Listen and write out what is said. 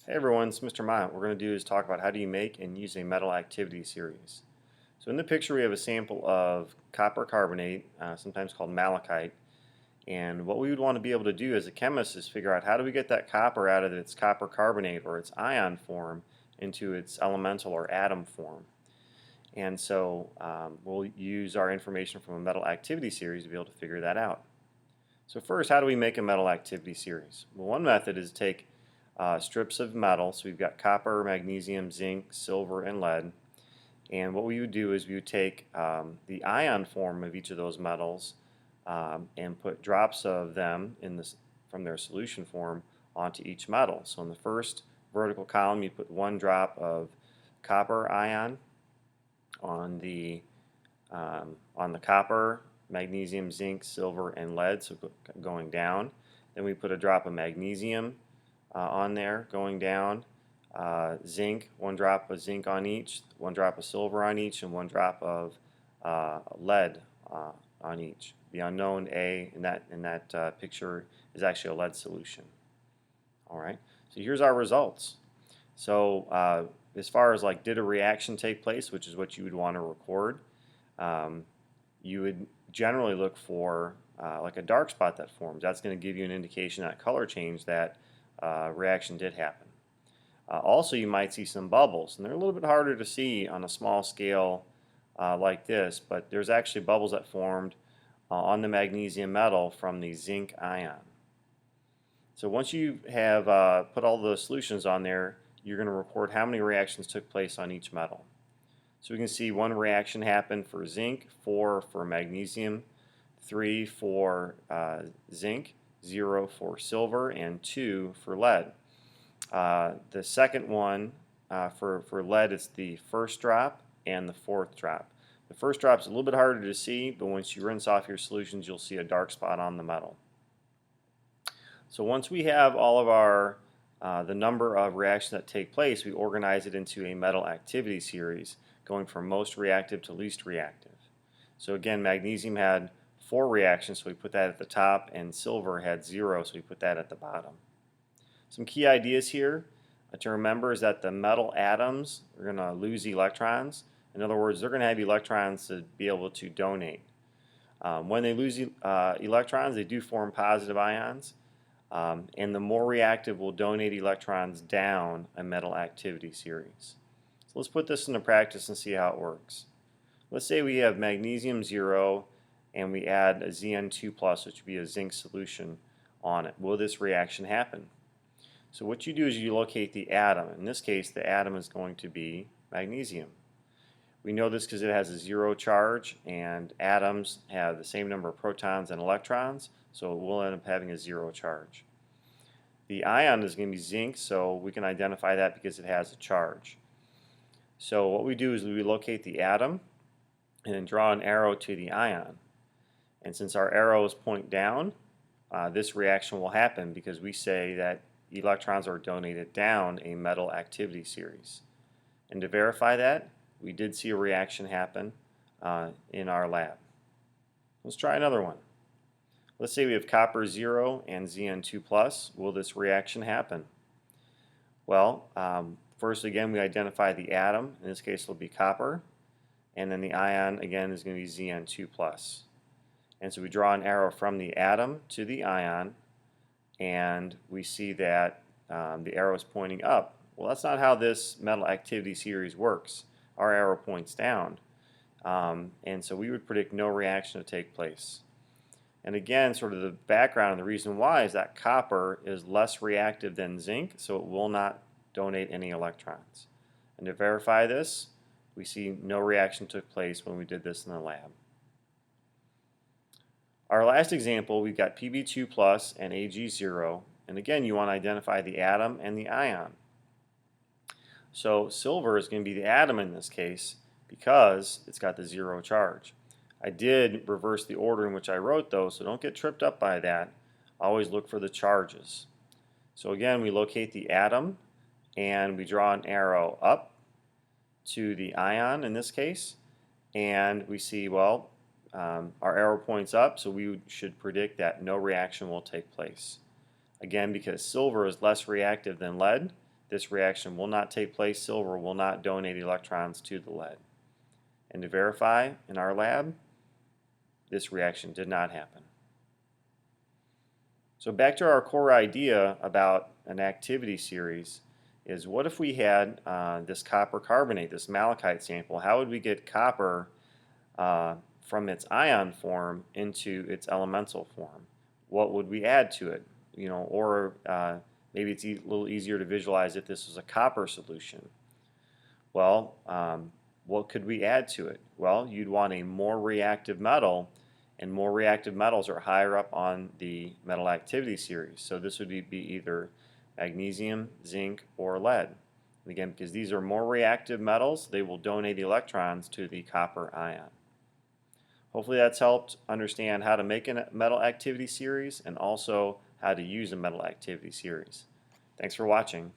Hey everyone, it's Mr. Mott. What we're going to do is talk about how do you make and use a metal activity series. So in the picture we have a sample of copper carbonate, sometimes called malachite, and what we would want to be able to do as a chemist is figure out how do we get that copper out of its copper carbonate or its ion form into its elemental or atom form. And so we'll use our information from a metal activity series to be able to figure that out. So first, how do we make a metal activity series? Well, one method is to take strips of metal. So we've got copper, magnesium, zinc, silver, and lead. And what we would do is we would take the ion form of each of those metals and put drops of them from their solution form onto each metal. So in the first vertical column, you put one drop of copper ion on the copper, magnesium, zinc, silver, and lead, so going down. Then we put a drop of magnesium on there going down. Zinc, one drop of zinc on each, one drop of silver on each, and one drop of lead on each. The unknown A in that picture is actually a lead solution. All right, so here's our results. So as far as like did a reaction take place, which is what you would want to record, you would generally look for like a dark spot that forms. That's going to give you an indication that color change that reaction did happen. Also, you might see some bubbles, and they're a little bit harder to see on a small scale like this, but there's actually bubbles that formed on the magnesium metal from the zinc ion. So once you have put all the solutions on there, you're going to record how many reactions took place on each metal. So we can see one reaction happened for zinc, 4 for magnesium, 3 for zinc, 0 for silver, and 2 for lead. The second one for lead is the first drop and the fourth drop. The first drop is a little bit harder to see, but once you rinse off your solutions, you'll see a dark spot on the metal. So once we have all of our the number of reactions that take place, we organize it into a metal activity series, going from most reactive to least reactive. So again, magnesium had 4 reactions, so we put that at the top, and silver had 0, so we put that at the bottom. Some key ideas here to remember is that the metal atoms are going to lose electrons. In other words, they're going to have electrons to be able to donate. When they lose electrons, they do form positive ions, and the more reactive will donate electrons down a metal activity series. So let's put this into practice and see how it works. Let's say we have magnesium 0 and we add a Zn2+, which would be a zinc solution on it. Will this reaction happen? So what you do is you locate the atom. In this case, the atom is going to be magnesium. We know this because it has a 0 charge, and atoms have the same number of protons and electrons, so it will end up having a 0 charge. The ion is going to be zinc, so we can identify that because it has a charge. So what we do is we locate the atom and then draw an arrow to the ion. And since our arrows point down, this reaction will happen because we say that electrons are donated down a metal activity series. And to verify that, we did see a reaction happen in our lab. Let's try another one. Let's say we have copper 0 and Zn2+. Will this reaction happen? Well, first again we identify the atom. In this case it will be copper. And then the ion again is going to be Zn2+. And so we draw an arrow from the atom to the ion, and we see that the arrow is pointing up. Well, that's not how this metal activity series works. Our arrow points down. And so we would predict no reaction to take place. And again, sort of the background and the reason why is that copper is less reactive than zinc, so it will not donate any electrons. And to verify this, we see no reaction took place when we did this in the lab. Our last example, we've got Pb2+ and Ag0, and again you want to identify the atom and the ion. So silver is going to be the atom in this case because it's got the 0 charge. I did reverse the order in which I wrote those, so don't get tripped up by that. Always look for the charges. So again, we locate the atom and we draw an arrow up to the ion in this case, and we see, well, our arrow points up, so we should predict that no reaction will take place. Again, because silver is less reactive than lead, this reaction will not take place. Silver will not donate electrons to the lead. And to verify, in our lab, this reaction did not happen. So back to our core idea about an activity series is, what if we had this copper carbonate, this malachite sample? How would we get copper from its ion form into its elemental form? What would we add to it? Or maybe it's a little easier to visualize if this was a copper solution. Well, what could we add to it? Well, you'd want a more reactive metal, and more reactive metals are higher up on the metal activity series. So this would be either magnesium, zinc, or lead. And again, because these are more reactive metals, they will donate electrons to the copper ion. Hopefully that's helped understand how to make a metal activity series and also how to use a metal activity series. Thanks for watching.